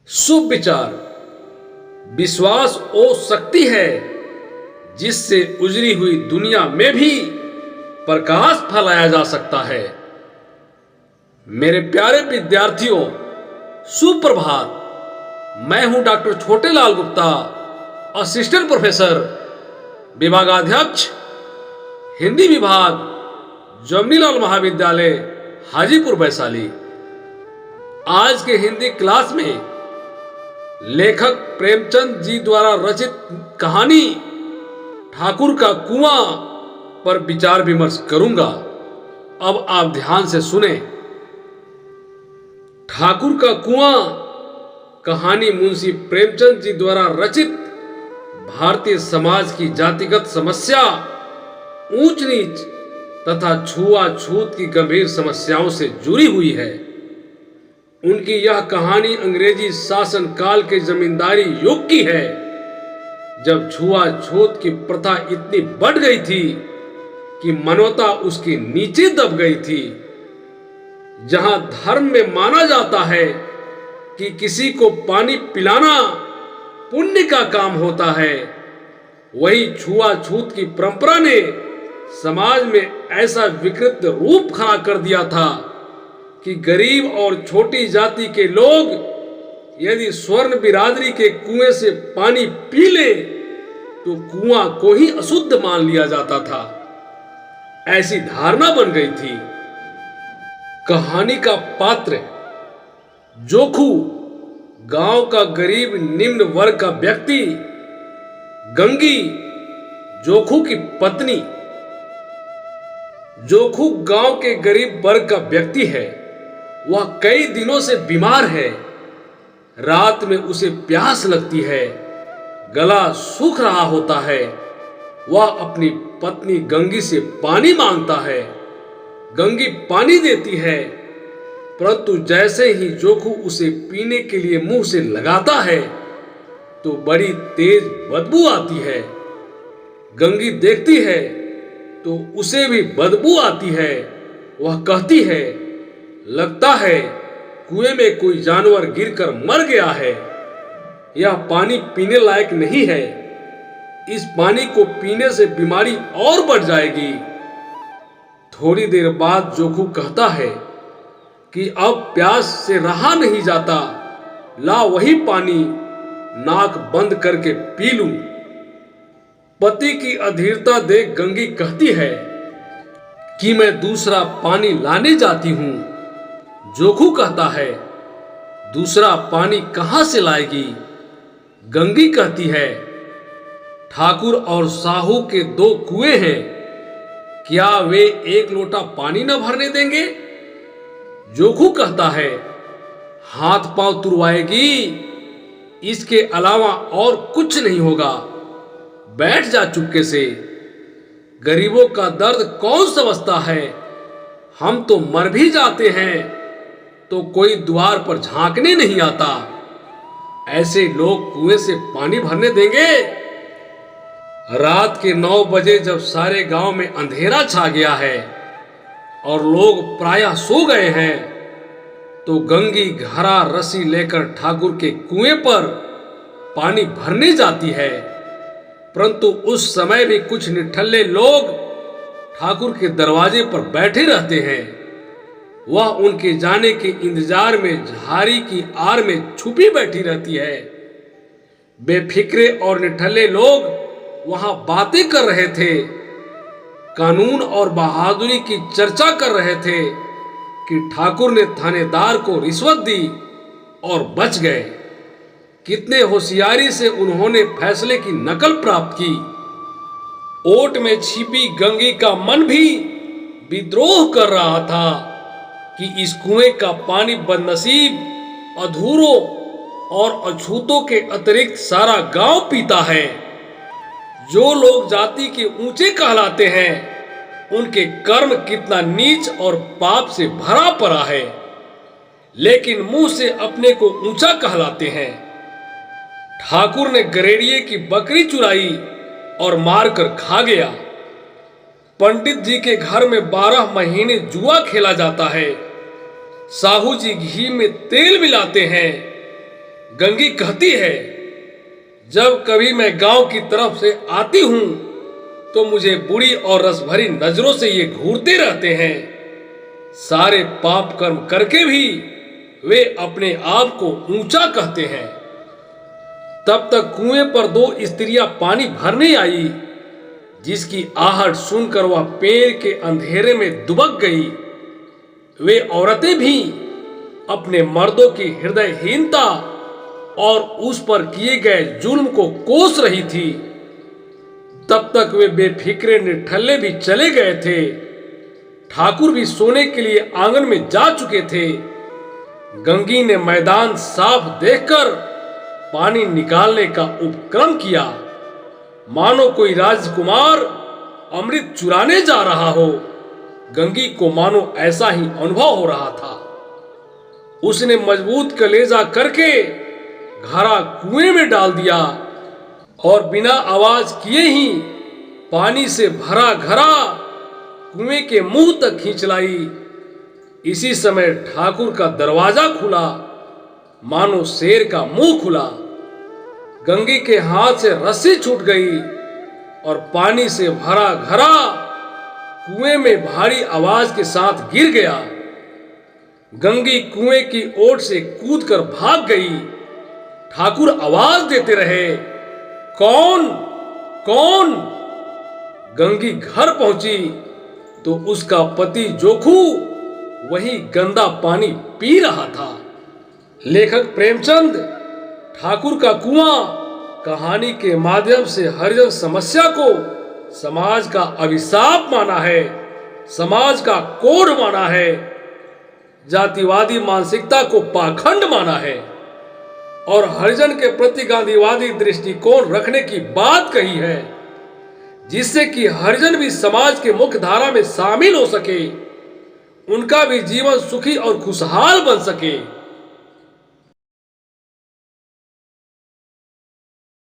शुभ विचार विश्वास वो शक्ति है जिससे उजड़ी हुई दुनिया में भी प्रकाश फैलाया जा सकता है। मेरे प्यारे विद्यार्थियों, सुप्रभात। मैं हूं doctor Chhotelal Gupta, assistant professor, विभागाध्यक्ष, हिंदी विभाग, जमनीलाल महाविद्यालय, हाजीपुर वैशाली। आज के हिंदी क्लास में लेखक प्रेमचंद जी द्वारा रचित कहानी ठाकुर का कुआं पर विचार विमर्श करूंगा। अब आप ध्यान से सुने। ठाकुर का कुआं कहानी मुंशी प्रेमचंद जी द्वारा रचित भारतीय समाज की जातिगत समस्या, ऊंच नीच तथा छुआछूत की गंभीर समस्याओं से जुड़ी हुई है। उनकी यह कहानी अंग्रेजी शासन काल के जमींदारी युग की है, जब छुआछूत की प्रथा इतनी बढ़ गई थी कि मानवता उसके नीचे दब गई थी। जहां धर्म में माना जाता है कि किसी को पानी पिलाना पुण्य का काम होता है, वही छुआछूत की परंपरा ने समाज में ऐसा विकृत रूप खड़ा कर दिया था कि गरीब और छोटी जाति के लोग यदि स्वर्ण बिरादरी के कुएं से पानी पी ले तो कुआं को ही अशुद्ध मान लिया जाता था। ऐसी धारणा बन गई थी। कहानी का पात्र जोखू गांव का गरीब निम्न वर्ग का व्यक्ति, गंगी जोखू की पत्नी। जोखू गांव के गरीब वर्ग का व्यक्ति है। वह कई दिनों से बीमार है। रात में उसे प्यास लगती है, गला सूख रहा होता है। वह अपनी पत्नी गंगी से पानी मांगता है। गंगी पानी देती है, परंतु जैसे ही जोखू उसे पीने के लिए मुंह से लगाता है तो बड़ी तेज बदबू आती है। गंगी देखती है तो उसे भी बदबू आती है। वह कहती है, लगता है कुएं में कोई जानवर गिरकर मर गया है। यह पानी पीने लायक नहीं है। इस पानी को पीने से बीमारी और बढ़ जाएगी। थोड़ी देर बाद जोखू कहता है कि अब प्यास से रहा नहीं जाता, ला वही पानी नाक बंद करके पी लूं। पति की अधीरता देख गंगी कहती है कि मैं दूसरा पानी लाने जाती हूं। जोखू कहता है, दूसरा पानी कहां से लाएगी? गंगी कहती है, ठाकुर और साहू के 2 कुएं हैं, क्या वे 1 लोटा पानी न भरने देंगे? जोखू कहता है, हाथ पांव तुड़वाएगी, इसके अलावा और कुछ नहीं होगा। बैठ जा चुपके से। गरीबों का दर्द कौन समझता है? हम तो मर भी जाते हैं तो कोई द्वार पर झांकने नहीं आता। ऐसे लोग कुएं से पानी भरने देंगे? रात के 9 बजे जब सारे गांव में अंधेरा छा गया है और लोग प्रायः सो गए हैं, तो गंगी घड़ा रस्सी लेकर ठाकुर के कुएं पर पानी भरने जाती है। परंतु उस समय भी कुछ निठल्ले लोग ठाकुर के दरवाजे पर बैठे रहते हैं। वह उनके जाने के इंतजार में झाड़ी की आड़ में छुपी बैठी रहती है। बेफिक्रे और निठल्ले लोग वहां बातें कर रहे थे, कानून और बहादुरी की चर्चा कर रहे थे कि ठाकुर ने थानेदार को रिश्वत दी और बच गए। कितने होशियारी से उन्होंने फैसले की नकल प्राप्त की। ओट में छिपी गंगी का मन भी विद्रोह कर रहा था कि इस कुएं का पानी बदनसीब, अधूरों और अछूतों के अतिरिक्त सारा गांव पीता है। जो लोग जाति के ऊंचे कहलाते हैं, उनके कर्म कितना नीच और पाप से भरा पड़ा है, लेकिन मुंह से अपने को ऊंचा कहलाते हैं। ठाकुर ने गरेड़िए की बकरी चुराई और मारकर खा गया। पंडित जी के घर में 12 महीने जुआ खेला जाता है। साहू जी घी में तेल मिलाते हैं। गंगी कहती है, जब कभी मैं गांव की तरफ से आती हूं तो मुझे बुरी और रस भरी नजरों से ये घूरते रहते हैं। सारे पाप कर्म करके भी वे अपने आप को ऊंचा कहते हैं। तब तक कुएं पर दो स्त्रियां पानी भरने आई, जिसकी आहट सुनकर वह पेड़ के अंधेरे में दुबक गई। वे औरतें भी अपने मर्दों की हृदयहीनता और उस पर किए गए जुल्म को कोस रही थी। तब तक वे बेफिक्रे निठल्ले भी चले गए थे। ठाकुर भी सोने के लिए आंगन में जा चुके थे। गंगी ने मैदान साफ देखकर पानी निकालने का उपक्रम किया, मानो कोई राजकुमार अमृत चुराने जा रहा हो। गंगी को मानो ऐसा ही अनुभव हो रहा था। उसने मजबूत कलेजा करके घड़ा कुएं में डाल दिया और बिना आवाज किए ही पानी से भरा घड़ा कुएं के मुंह तक खींच लाई। इसी समय ठाकुर का दरवाजा खुला, मानो शेर का मुंह खुला। गंगी के हाथ से रस्सी छूट गई और पानी से भरा घड़ा कुएं में भारी आवाज के साथ गिर गया। गंगी कुएं की ओट से कूदकर भाग गई। ठाकुर आवाज देते रहे, कौन कौन? गंगी घर पहुंची तो उसका पति जोखू वही गंदा पानी पी रहा था। लेखक प्रेमचंद ठाकुर का कुआं कहानी के माध्यम से हरिजन समस्या को समाज का अभिशाप माना है, समाज का कोढ़ माना है, जातिवादी मानसिकता को पाखंड माना है और हरिजन के प्रति गांधीवादी दृष्टिकोण रखने की बात कही है, जिससे कि हरिजन भी समाज के मुख्य धारा में शामिल हो सके, उनका भी जीवन सुखी और खुशहाल बन सके।